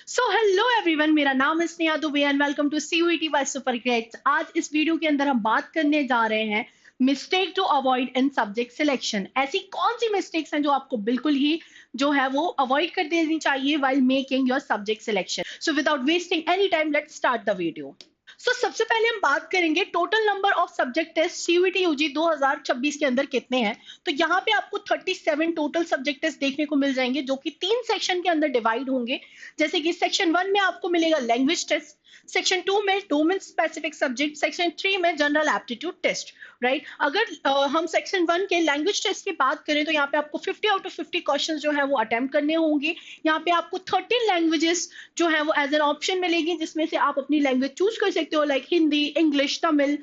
So hello everyone, मेरा नाम है Sneha Dubey and welcome to CUET by super grades. आज इस वीडियो के अंदर हम बात करने जा रहे हैं mistake to avoid in subject selection. ऐसी कौन सी मिस्टेक्स हैं जो आपको बिल्कुल ही जो है वो अवॉइड कर देनी चाहिए while making your subject selection. So without wasting any time let's start the video. सबसे पहले हम बात करेंगे total number of subject test CUET UG 2026 के अंदर कितने हैं। तो यहाँ पे आपको 37 टोटल सब्जेक्ट टेस्ट देखने को मिल जाएंगे जो कि 3 सेक्शन के अंदर डिवाइड होंगे। जैसे कि सेक्शन 1 में आपको मिलेगा लैंग्वेज टेस्ट, सेक्शन 2 में डोमेन स्पेसिफिक सब्जेक्ट, सेक्शन 3 में जनरल एप्टीट्यूड टेस्ट। राइट, अगर हम सेक्शन 1 के लैंग्वेज टेस्ट की बात करें तो यहाँ पे आपको 50 आउट ऑफ 50 क्वेश्चंस जो है वो अटेम्प्ट करने होंगे। यहाँ पे आपको 13 लैंग्वेजेस जो है वो एज एन ऑप्शन मिलेगी जिसमें से आप अपनी लैंग्वेज चूज कर सकते हो, like Hindi, English, Tamil,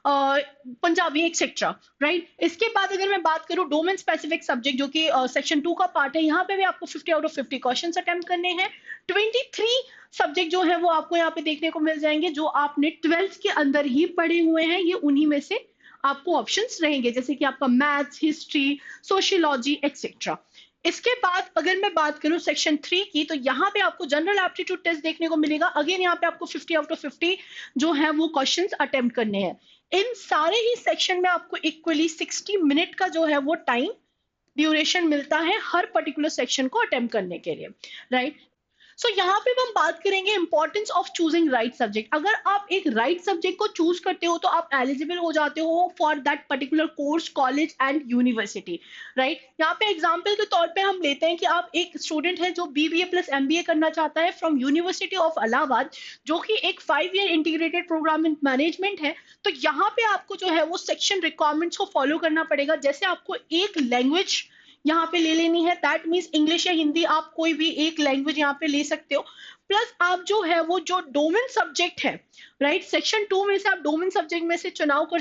Punjabi etcetera. Right, इसके बाद अगर मैं बात करूं डोमेन स्पेसिफिक सब्जेक्ट जो कि सेक्शन 2 का पार्ट है, यहाँ पे भी आपको 50 आउट ऑफ 50 क्वेश्चन अटेम्प्ट करने हैं। 23 सब्जेक्ट जो है वो आपको यहाँ पे देखने को मिल जाएंगे जो आपने 12th के अंदर ही पढ़े हुए हैं। ये उन्हीं में से आपको ऑप्शंस रहेंगे जैसे कि आपका मैथ्स, हिस्ट्री, सोशियोलॉजी एक्सेट्रा। इसके बाद अगर मैं बात करूं सेक्शन 3 की, तो यहाँ पे आपको जनरल एप्टीट्यूड टेस्ट देखने को मिलेगा। अगेन यहाँ पे आपको 50 आउट ऑफ 50 जो है वो क्वेश्चंस अटेम्प्ट करने हैं। इन सारे ही सेक्शन में आपको इक्वली 60 मिनट का जो है वो टाइम ड्यूरेशन मिलता है हर पर्टिकुलर सेक्शन को अटेम्प्ट करने के लिए। राइट, यहाँ पे हम बात करेंगे importance of choosing right subject. अगर आप एक राइट सब्जेक्ट को चूज करते हो तो आप एलिजिबल हो जाते हो for that particular course, college and university. Right, यहाँ पे एग्जांपल के तौर पे हम लेते हैं कि आप एक स्टूडेंट है जो BBA प्लस MBA करना चाहता है फ्रॉम यूनिवर्सिटी ऑफ इलाहाबाद, जो कि एक 5 year integrated program in management है। तो यहाँ पे आपको जो है वो सेक्शन रिक्वायरमेंट्स को फॉलो करना पड़ेगा। जैसे आपको एक लैंग्वेज यहाँ पे ले लेनी है, दैट मीन्स इंग्लिश या हिंदी, आप कोई भी एक लैंग्वेज यहाँ पे ले सकते हो। प्लस आप जो है वो जो डोमेन सब्जेक्ट है, राइट, सेक्शन 2 में से आप डोमेन सब्जेक्ट में से चुनाव कर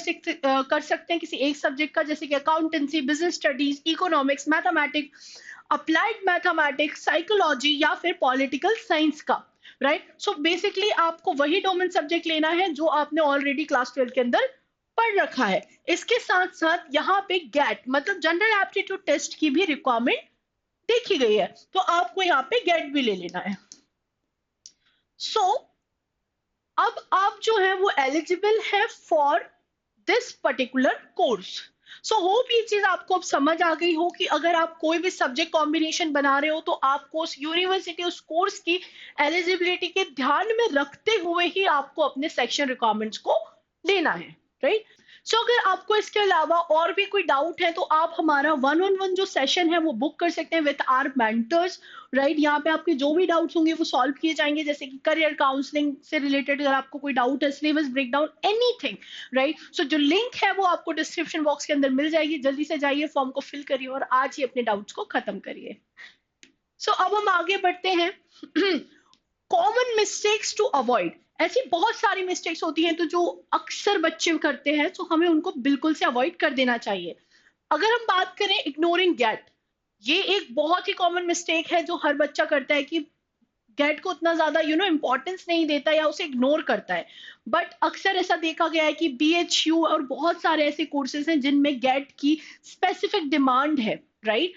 सकते हैं किसी एक सब्जेक्ट का, जैसे कि accountancy, business studies, economics, mathematics, applied mathematics, psychology या फिर पॉलिटिकल साइंस का। राइट, सो बेसिकली आपको वही डोमेन सब्जेक्ट लेना है जो आपने ऑलरेडी क्लास 12 के अंदर पढ़ रखा है। इसके साथ साथ यहाँ पे गेट मतलब जनरल एप्टीट्यूड टेस्ट की भी रिक्वायरमेंट देखी गई है, तो आपको यहाँ पे गेट भी ले लेना है। अब आप जो है वो एलिजिबल है for this particular course. Hope ये चीज आपको अब समझ आ गई हो कि अगर आप कोई भी सब्जेक्ट कॉम्बिनेशन बना रहे हो तो आपको उस यूनिवर्सिटी, उस कोर्स की एलिजिबिलिटी के ध्यान में रखते हुए ही आपको अपने सेक्शन रिक्वायरमेंट्स को लेना है। राइट, अगर आपको इसके अलावा और भी कोई डाउट है तो आप हमारा 1-on-1 जो सेशन है वो बुक कर सकते हैं विद आवर मेंटर्स। राइट, यहाँ पे आपके जो भी डाउट्स होंगे वो सॉल्व किए जाएंगे, जैसे कि करियर काउंसलिंग से रिलेटेड अगर आपको कोई डाउट है, सिलेबस ब्रेकडाउन, एनीथिंग। राइट, जो लिंक है वो आपको डिस्क्रिप्शन बॉक्स के अंदर मिल जाएगी। जल्दी से जाइए, फॉर्म को फिल करिए और आज ही अपने डाउट्स को खत्म करिए। अब हम आगे बढ़ते हैं। Common mistakes to avoid. ऐसी बहुत सारी मिस्टेक्स होती हैं तो जो अक्सर बच्चे करते हैं, तो हमें उनको बिल्कुल से अवॉइड कर देना चाहिए। अगर हम बात करें इग्नोरिंग गेट, ये एक बहुत ही कॉमन मिस्टेक है जो हर बच्चा करता है कि गेट को उतना ज्यादा इंपॉर्टेंस नहीं देता या उसे इग्नोर करता है। बट अक्सर ऐसा देखा गया है कि BHU और बहुत सारे ऐसे कोर्सेज हैं जिनमें गेट की स्पेसिफिक डिमांड है। राइट,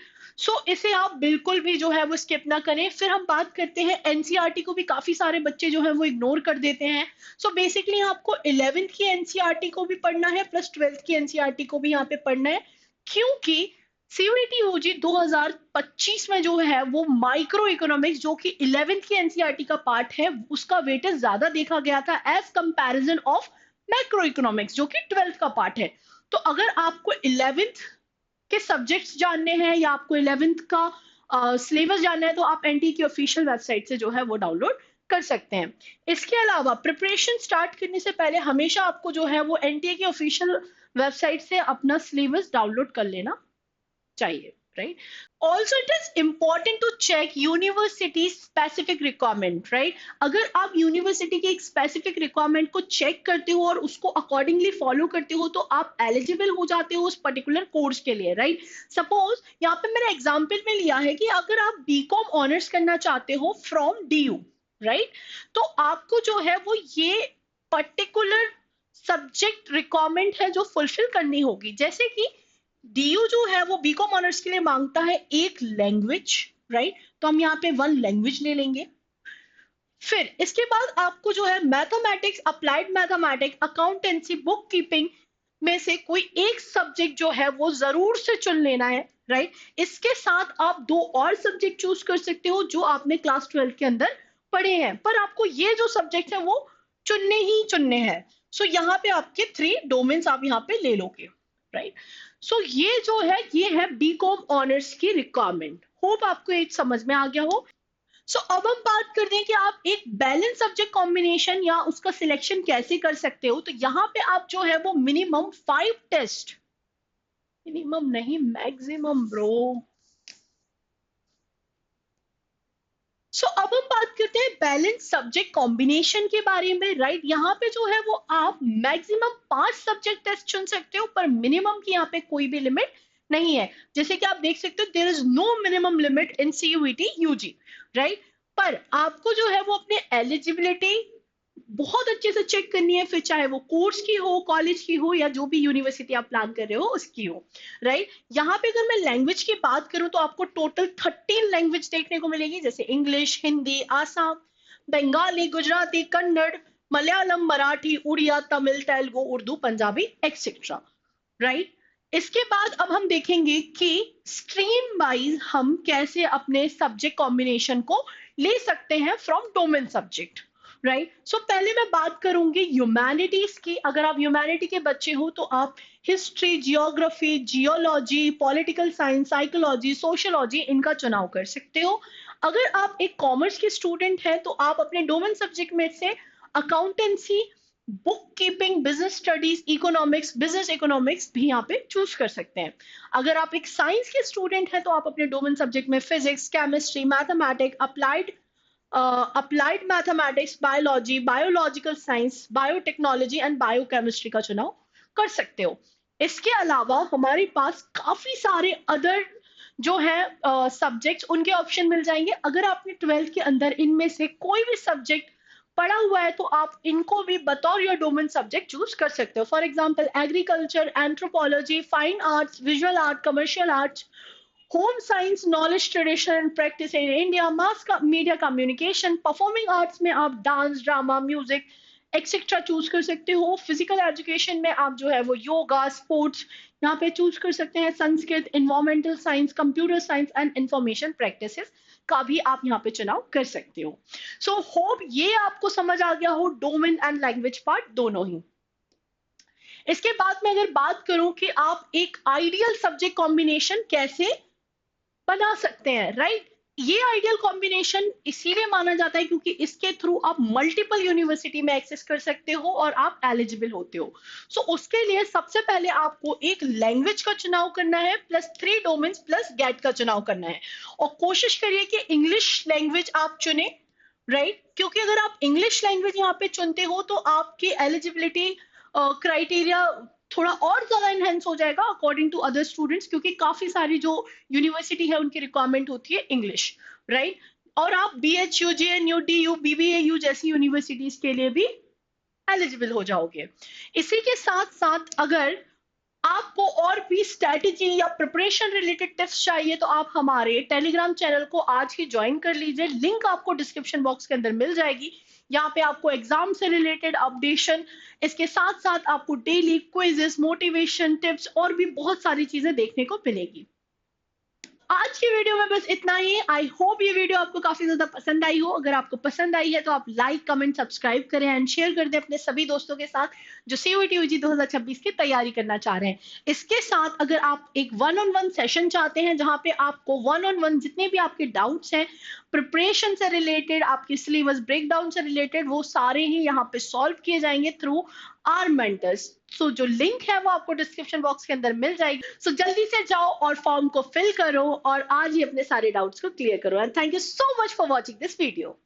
इसे आप बिल्कुल भी जो है वो स्किप ना करें। फिर हम बात करते हैं NCERT को भी काफी सारे बच्चे जो है वो इग्नोर कर देते हैं। बेसिकली आपको 11th की NCERT को भी पढ़ना है प्लस 12th की NCERT को भी यहाँ पे पढ़ना है, क्योंकि CUET UG 2025 में जो है वो माइक्रो इकोनॉमिक्स जो कि 11th की NCERT का पार्ट है उसका वेटेज ज्यादा देखा गया था as comparison of macro economics जो कि 12th का पार्ट है। तो अगर आपको 11th के सब्जेक्ट्स जानने हैं या आपको 11th का सिलेबस जानना है तो आप NTA की ऑफिशियल वेबसाइट से जो है वो डाउनलोड कर सकते हैं। इसके अलावा प्रिपरेशन स्टार्ट करने से पहले हमेशा आपको जो है वो NTA की ऑफिशियल वेबसाइट से अपना सिलेबस डाउनलोड कर लेना चाहिए। Right, also it is important to check university specific requirement. Right, अगर आप यूनिवर्सिटी की एक स्पेसिफिक रिक्वायरमेंट को चेक करते हो और उसको अकॉर्डिंगली फॉलो करते हो तो आप एलिजिबल हो जाते हो उस पर्टिकुलर कोर्स के लिए। राइट, सपोज यहाँ पे मैंने एग्जाम्पल में लिया है कि अगर आप BCom ऑनर्स करना चाहते हो फ्रॉम DU, राइट, तो आपको जो है वो ये पर्टिकुलर सब्जेक्ट रिक्वायरमेंट है जो फुलफिल करनी होगी। जैसे कि DU जो है वो BCom ऑनर्स के लिए मांगता है एक लैंग्वेज। राइट, तो हम यहाँ पे 1 लैंग्वेज ले लेंगे। फिर इसके बाद आपको जो है mathematics, applied mathematics, accountancy, book keeping में से कोई एक सब्जेक्ट जो है वो जरूर से चुन लेना है, राइट। इसके साथ आप दो और सब्जेक्ट चूज कर सकते हो जो आपने क्लास 12 के अंदर पढ़े हैं, पर आपको ये जो सब्जेक्ट है वो चुनने ही चुनने हैं। सो यहाँ पे आपके 3 डोमेन्स आप यहाँ पे ले लोगे, राइट। सो ये जो है ये है बीकॉम ऑनर्स की रिक्वायरमेंट। होप आपको ये समझ में आ गया हो। सो अब हम बात करते हैं कि आप एक बैलेंस सब्जेक्ट कॉम्बिनेशन या उसका सिलेक्शन कैसे कर सकते हो। तो यहाँ पे आप जो है वो मिनिमम 5 टेस्ट, मिनिमम नहीं मैक्सिमम ब्रो। सो अब हम बात करते हैं बैलेंस सब्जेक्ट कॉम्बिनेशन के बारे में, राइट। यहाँ पे जो है वो आप मैक्सिमम 5 सब्जेक्ट टेस्ट चुन सकते हो, पर मिनिमम की यहाँ पे कोई भी लिमिट नहीं है। जैसे कि आप देख सकते हो there is no minimum limit in CUET UG, right. पर आपको जो है वो अपने एलिजिबिलिटी बहुत अच्छे से चेक करनी है, फिर चाहे वो कोर्स की हो, कॉलेज की हो, या जो भी यूनिवर्सिटी आप प्लान कर रहे हो उसकी हो, राइट। यहाँ पे अगर मैं लैंग्वेज की बात करूं तो आपको टोटल 13 लैंग्वेज देखने को मिलेगी, जैसे English, Hindi, Assam, Bengali, Gujarati, Kannada, Malayalam, Marathi, Oriya, Tamil, Telugu, Urdu, Punjabi etcetera, right. इसके बाद अब हम देखेंगे कि स्ट्रीम वाइज हम कैसे अपने सब्जेक्ट कॉम्बिनेशन को ले सकते हैं फ्रॉम डोमेन सब्जेक्ट, राइट। सो पहले मैं बात करूंगी ह्यूमैनिटीज की। अगर आप ह्यूमैनिटी के बच्चे हो तो आप history, geography, geology, political science, psychology, sociology इनका चुनाव कर सकते हो। अगर आप एक कॉमर्स के स्टूडेंट हैं तो आप अपने डोमेन सब्जेक्ट में से accountancy, book keeping, business studies, economics, business economics भी यहाँ पे चूज कर सकते हैं। अगर आप एक साइंस के स्टूडेंट हैं तो आप अपने डोमेन सब्जेक्ट में physics, chemistry, mathematics, applied mathematics, biology, biological science, biotechnology and biochemistry का चुनाव कर सकते हो। इसके अलावा हमारे पास काफी सारे अदर जो है सब्जेक्ट्स उनके ऑप्शन मिल जाएंगे। अगर आपने 12th के अंदर इनमें से कोई भी सब्जेक्ट पढ़ा हुआ है तो आप इनको भी बतौर योर डोमेन सब्जेक्ट चूज कर सकते हो। For example agriculture, anthropology, fine arts, visual art, commercial arts, home science, knowledge, tradition and practice in India, mass media communication, performing arts में आप dance, drama, music etcetera choose कर सकते हो। Physical education में आप जो है वो योगा, स्पोर्ट्स यहाँ पे चूज कर सकते हैं। Sanskrit, environmental science, computer science and information practices का भी आप यहाँ पे चुनाव कर सकते हो। सो होप ये आपको समझ आ गया हो डोमेन एंड लैंग्वेज पार्ट दोनों ही। इसके बाद में अगर बात करूं कि आप एक आइडियल सब्जेक्ट कॉम्बिनेशन कैसे बना सकते हैं, राइट। ये आइडियल कॉम्बिनेशन इसीलिए माना जाता है क्योंकि इसके थ्रू आप मल्टीपल यूनिवर्सिटी में एक्सेस कर सकते हो और आप एलिजिबल होते हो। सो उसके लिए सबसे पहले आपको एक लैंग्वेज का चुनाव करना है, प्लस 3 डोमेन्स प्लस गेट का चुनाव करना है, और कोशिश करिए कि इंग्लिश लैंग्वेज आप चुने, राइट। क्योंकि अगर आप इंग्लिश लैंग्वेज यहाँ पे चुनते हो तो आपकी एलिजिबिलिटी क्राइटेरिया थोड़ा और ज्यादा इनहेंस हो जाएगा अकॉर्डिंग टू अदर स्टूडेंट्स, क्योंकि काफी सारी जो यूनिवर्सिटी है उनकी रिक्वायरमेंट होती है इंग्लिश, राइट। और आप BHU, JNU, DU, BBAU जैसी यूनिवर्सिटीज के लिए भी एलिजिबल हो जाओगे। इसी के साथ साथ अगर आपको और भी स्ट्रेटेजी या प्रिपरेशन रिलेटेड टिप्स चाहिए तो आप हमारे टेलीग्राम चैनल को आज ही ज्वाइन कर लीजिए। लिंक आपको डिस्क्रिप्शन बॉक्स के अंदर मिल जाएगी। यहाँ पे आपको एग्जाम से रिलेटेड अपडेशन, इसके साथ साथ आपको डेली क्विजेस, मोटिवेशन टिप्स और भी बहुत सारी चीजें देखने को मिलेगी। आज की वीडियो में बस इतना ही। आई होप ये वीडियो आपको काफी ज्यादा पसंद आई हो। अगर आपको पसंद आई है तो आप लाइक, कमेंट, सब्सक्राइब करें एंड शेयर कर दें अपने सभी दोस्तों के साथ जो CUET UG 2026 की तैयारी करना चाह रहे हैं। इसके साथ अगर आप एक 1-on-1 सेशन चाहते हैं जहां पे आपको 1-on-1 जितने भी आपके डाउट्स हैं प्रिपरेशन से रिलेटेड, आपके सिलेबस ब्रेकडाउन से रिलेटेड, वो सारे ही यहाँ पे सॉल्व किए जाएंगे थ्रू आर मेंटर्स। सो जो लिंक है वो आपको डिस्क्रिप्शन बॉक्स के अंदर मिल जाएगी। सो जल्दी से जाओ और फॉर्म को फिल करो और आज ही अपने सारे डाउट्स को क्लियर करो। And thank you so much for watching this video.